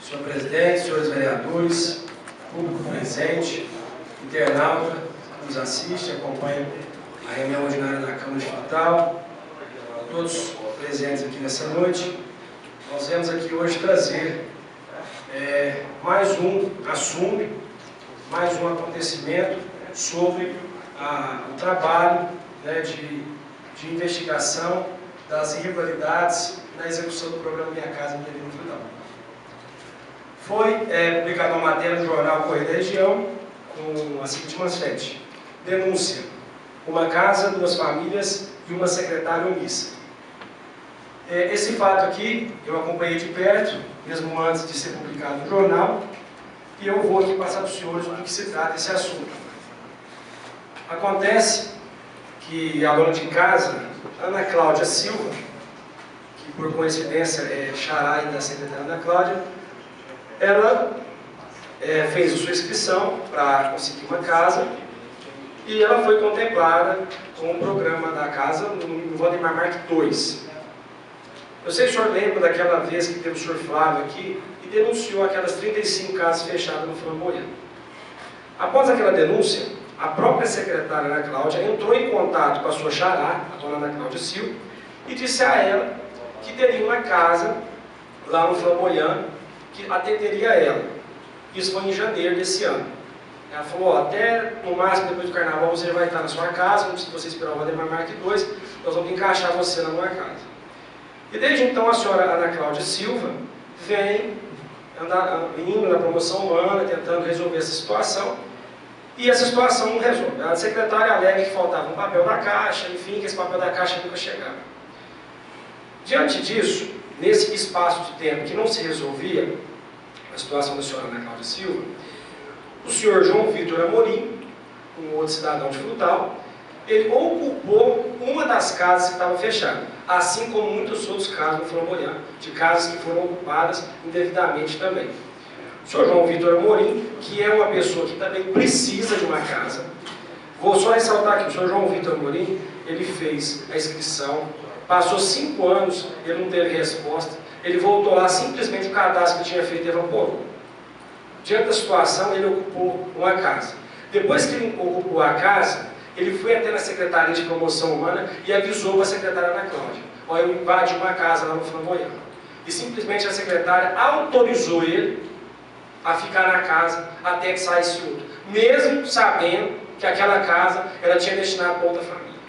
Senhor presidente, senhores vereadores, público presente, internauta que nos assiste, acompanha a reunião ordinária da Câmara Distrital, todos presentes aqui nessa noite. Nós vamos aqui hoje trazer mais um assunto, mais um acontecimento sobre o trabalho de investigação das irregularidades na execução do programa Minha Casa Minha Vida no Frutal. Foi publicada uma matéria no jornal Correio da Região com a seguinte manchete: denúncia, uma casa, duas famílias e uma secretária omissa. Esse fato aqui eu acompanhei de perto, mesmo antes de ser publicado no jornal, e eu vou aqui passar para os senhores do que se trata esse assunto. Acontece que a dona de casa, Ana Cláudia Silva, que por coincidência é xará da secretária Ana Cláudia, ela fez a sua inscrição para conseguir uma casa e ela foi contemplada com o programa da casa no Valdemar Mark II. Eu sei que o senhor lembra daquela vez que teve o senhor Flávio aqui e denunciou aquelas 35 casas fechadas no Flamboyant. Após aquela denúncia, a própria secretária Ana Cláudia entrou em contato com a sua xará, a dona Ana Cláudia Silva, e disse a ela que teria uma casa lá no Flamboyant que atenderia ela. Isso foi em janeiro desse ano. Ela falou, até no máximo depois do carnaval você vai estar na sua casa, não precisa você esperar o Valdemar Mark II, nós vamos encaixar você na minha casa. E desde então a senhora Ana Cláudia Silva vem indo na promoção humana, tentando resolver essa situação, e essa situação não resolve. A secretária alega que faltava um papel da Caixa, enfim, que esse papel da Caixa nunca chegava. Diante disso, nesse espaço de tempo que não se resolvia a situação da senhora Ana Cláudia Silva, o senhor João Vitor Amorim, um outro cidadão de Frutal, ele ocupou uma das casas que estava fechada, assim como muitos outros casos no Flamboyant, de casas que foram ocupadas indevidamente também. O senhor João Vitor Amorim, que é uma pessoa que também precisa de uma casa, vou só ressaltar aqui, o senhor João Vitor Amorim, ele fez a inscrição, passou 5 anos, ele não teve resposta, ele voltou lá, simplesmente o cadastro que tinha feito evaporou. Diante da situação, ele ocupou uma casa. Depois que ele ocupou a casa, ele foi até na Secretaria de Promoção Humana e avisou para a secretária Ana Cláudia: olha, eu invadi uma casa lá no Flamboyant. E simplesmente a secretária autorizou ele a ficar na casa até que saísse outro, mesmo sabendo que aquela casa ela tinha destinado para outra família.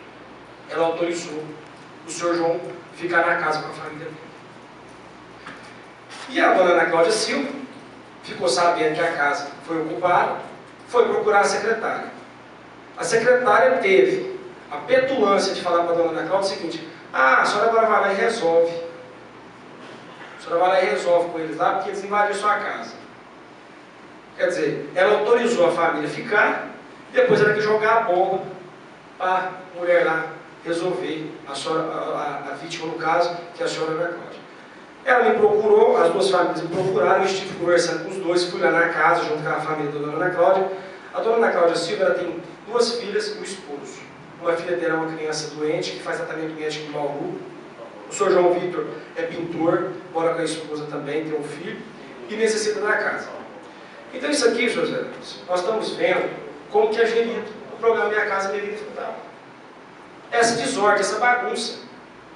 Ela autorizou o senhor João ficar na casa com a família dele. E a dona Ana Cláudia Silva ficou sabendo que a casa foi ocupada, foi procurar a secretária. A secretária teve a petulância de falar para a dona Ana Cláudia o seguinte: a senhora agora vai lá e resolve. A senhora vai lá e resolve com eles lá, porque eles invadiram sua casa. Quer dizer, ela autorizou a família ficar, depois ela quis jogar a bomba para a mulher lá resolver, a vítima no caso, que é a senhora Ana Cláudia. Ela me procurou, as duas famílias me procuraram, eu estive conversando com os dois, fui lá na casa, junto com a família da dona Ana Cláudia. A dona Ana Cláudia Silva, ela tem 2 filhas e um esposo. Uma filha dela é uma criança doente, que faz tratamento médico em Bauru. O senhor João Vitor é pintor, mora com a esposa também, tem um filho, e necessita da casa. Então isso aqui, senhores vereadores, nós estamos vendo como que é gerido o programa Minha Casa Minha Vida Frutal. Essa desordem, essa bagunça.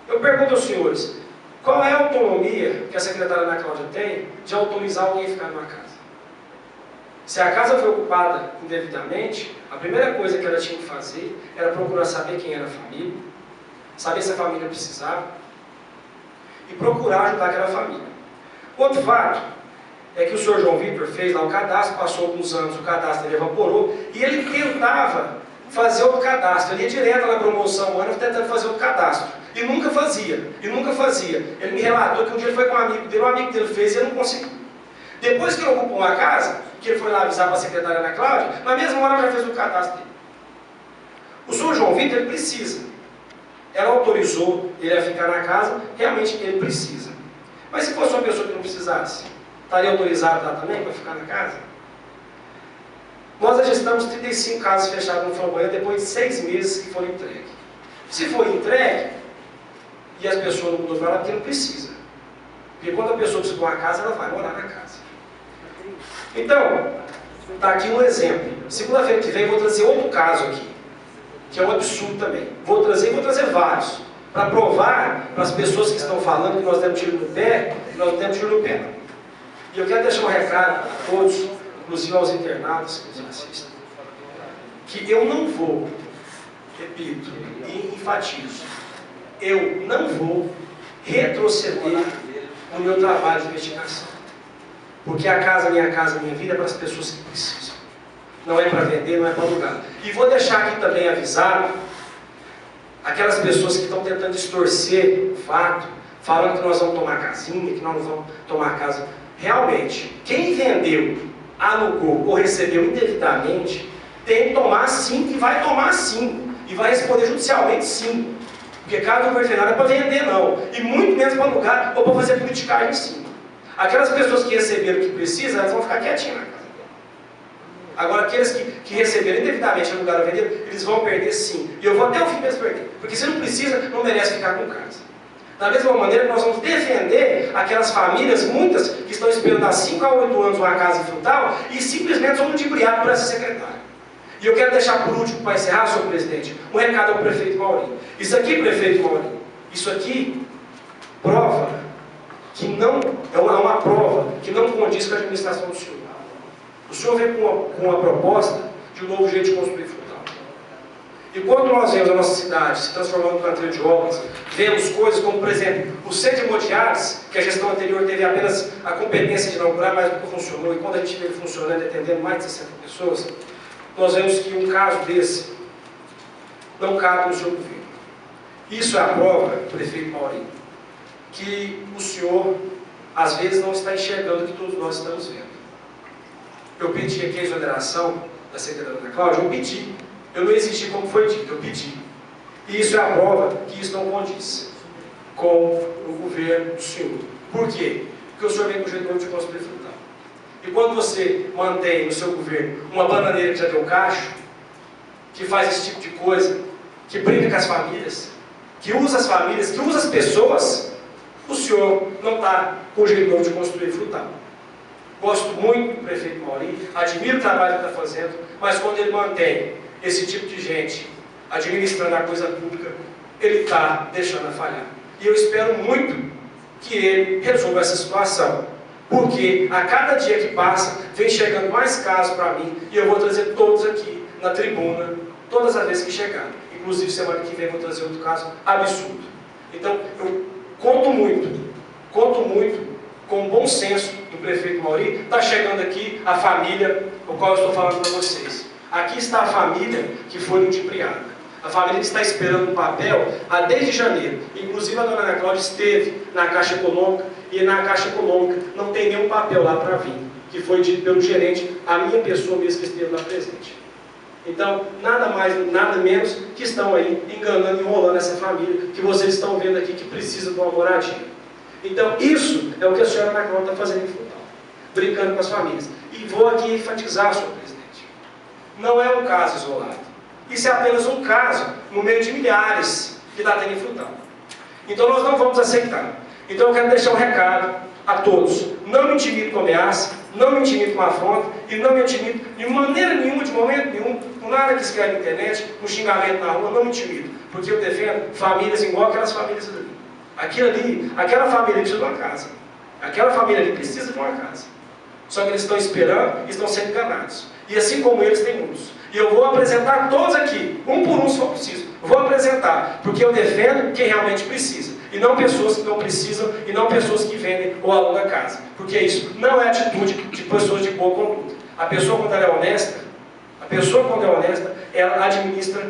Eu pergunto aos senhores, qual é a autonomia que a secretária Ana Cláudia tem de autorizar alguém a ficar numa casa? Se a casa foi ocupada indevidamente, a primeira coisa que ela tinha que fazer era procurar saber quem era a família, saber se a família precisava e procurar ajudar aquela família. Outro fato é que o senhor João Vitor fez lá o cadastro, passou alguns anos, o cadastro ele evaporou e ele tentava fazer outro cadastro. Ele ia direto na promoção humana tentando fazer outro cadastro. E nunca fazia, Ele me relatou que um dia ele foi com um amigo dele fez e ele não conseguiu. Depois que ele ocupou uma casa, que ele foi lá avisar para a secretária Ana Cláudia, na mesma hora ela já fez o cadastro dele. O senhor João Vitor, ele precisa. Ela autorizou ele a ficar na casa, realmente ele precisa. Mas se fosse uma pessoa que não precisasse, estaria autorizado lá também para ficar na casa? Nós registramos 35 casas fechadas no Flamboyant depois de 6 meses que foram entregues. Se for entregue, e as pessoas não mudam para lá, porque não precisa. Porque quando a pessoa precisa de uma casa, ela vai morar na casa. Então, está aqui um exemplo. Segunda-feira que vem eu vou trazer outro caso aqui, que é um absurdo também. Vou trazer vários, para provar para as pessoas que estão falando que nós demos tiro no pé, que nós não demos tiro no pé. E eu quero deixar um recado a todos, inclusive aos internados que nos assistem, que eu não vou, repito e enfatizo, eu não vou retroceder no meu trabalho de investigação. Porque a casa, minha vida é para as pessoas que precisam. Não é para vender, não é para alugar. E vou deixar aqui também avisado aquelas pessoas que estão tentando distorcer o fato, falando que nós vamos tomar casinha, que nós não vamos tomar casa. Realmente, quem vendeu, alugou ou recebeu indevidamente, tem que tomar sim, e vai tomar sim. E vai responder judicialmente sim. Porque casa do governo não é para vender não. E muito menos para alugar ou para fazer politicagem sim. Aquelas pessoas que receberam o que precisam, elas vão ficar quietinhas na casa. Agora, aqueles que receberam indevidamente, alugaram ou venderam, eles vão perder sim. E eu vou até o fim deles perder. Porque se não precisa, não merece ficar com casa. Da mesma maneira, nós vamos defender aquelas famílias, muitas, que estão esperando há 5 a 8 anos uma casa em Frutal e simplesmente são ludibriadas por essa secretária. E eu quero deixar por último, para encerrar, senhor presidente, um recado ao prefeito Maurinho. Isso aqui, prefeito Maurinho, isso aqui prova que não, é uma prova que não condiz com a administração do senhor. O senhor vem com uma proposta de um novo jeito de construir Frutal. E quando nós vemos a nossa cidade se transformando em canteiro de obras, vemos coisas como, por exemplo, o centro de Modiares, que a gestão anterior teve apenas a competência de inaugurar, mas nunca funcionou, e quando a gente vê ele funcionando, atendendo mais de 60 pessoas, nós vemos que um caso desse não cabe no seu governo. Isso é a prova, prefeito Maurinho, que o senhor, às vezes, não está enxergando o que todos nós estamos vendo. Eu pedi aqui a exoneração da secretária Ana Cláudia, eu pedi. Eu não exigi como foi dito, eu pedi. E isso é a prova que isso não condiz com o governo do senhor. Por quê? Porque o senhor vem com o jeito novo de construir Frutal. E quando você mantém no seu governo uma bananeira que já deu cacho, que faz esse tipo de coisa, que brinca com as famílias, que usa as famílias, que usa as pessoas, o senhor não está com o jeito novo de construir Frutal. Gosto muito do prefeito Maurinho, admiro o trabalho que está fazendo, mas quando ele mantém esse tipo de gente administrando a coisa pública, ele está deixando a falhar. E eu espero muito que ele resolva essa situação, porque a cada dia que passa, vem chegando mais casos para mim, e eu vou trazer todos aqui na tribuna, todas as vezes que chegar. Inclusive, semana que vem eu vou trazer outro caso absurdo. Então, eu conto muito com o bom senso do prefeito Maurinho. Está chegando aqui a família, o qual eu estou falando para vocês. Aqui está a família que foi ludibriada. A família que está esperando um papel desde janeiro. Inclusive a dona Ana Cláudia esteve na Caixa Econômica, e na Caixa Econômica não tem nenhum papel lá para vir, que foi dito pelo gerente, a minha pessoa mesmo que esteve lá presente. Então, nada mais, nada menos que estão aí enganando e enrolando essa família que vocês estão vendo aqui que precisa de uma moradia. Então, isso é o que a senhora Ana Cláudia está fazendo em Frutal, brincando com as famílias. E vou aqui enfatizar, senhor presidente, não é um caso isolado. Isso é apenas um caso no meio de milhares que está tendo em Frutal. Então, nós não vamos aceitar. Então, eu quero deixar um recado a todos. Não me intimide com ameaça, não me intimide com afronta, e não me intimide de maneira nenhuma, de momento nenhum, com nada que escreve na internet, com xingamento na rua, não me intimide. Porque eu defendo famílias igual aquelas famílias ali. Aquela família precisa de uma casa. Aquela família ali precisa de uma casa. Só que eles estão esperando e estão sendo enganados. E assim como eles, tem muitos. E eu vou apresentar todos aqui, um por um se for preciso. Vou apresentar, porque eu defendo quem realmente precisa. E não pessoas que não precisam, e não pessoas que vendem ou alugam a casa. Porque isso não é atitude de pessoas de boa conduta. A pessoa, quando ela é honesta, ela administra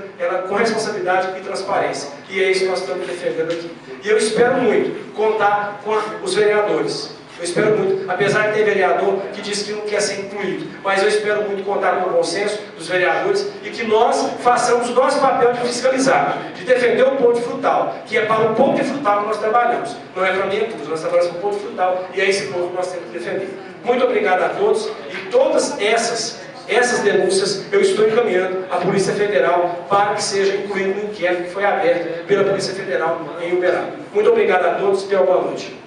com responsabilidade e transparência. E é isso que nós estamos defendendo aqui. E eu espero muito contar com os vereadores. Eu espero muito, apesar de ter vereador que diz que não quer ser incluído, mas eu espero muito contar com o bom senso dos vereadores e que nós façamos o nosso papel de fiscalizar, de defender o povo de Frutal, que é para o povo de Frutal que nós trabalhamos, não é para mim, nós trabalhamos para o povo de Frutal e é esse povo que nós temos que defender. Muito obrigado a todos e todas essas denúncias eu estou encaminhando à Polícia Federal para que seja incluído no inquérito que foi aberto pela Polícia Federal em Uberaba. Muito obrigado a todos e tenham uma boa noite.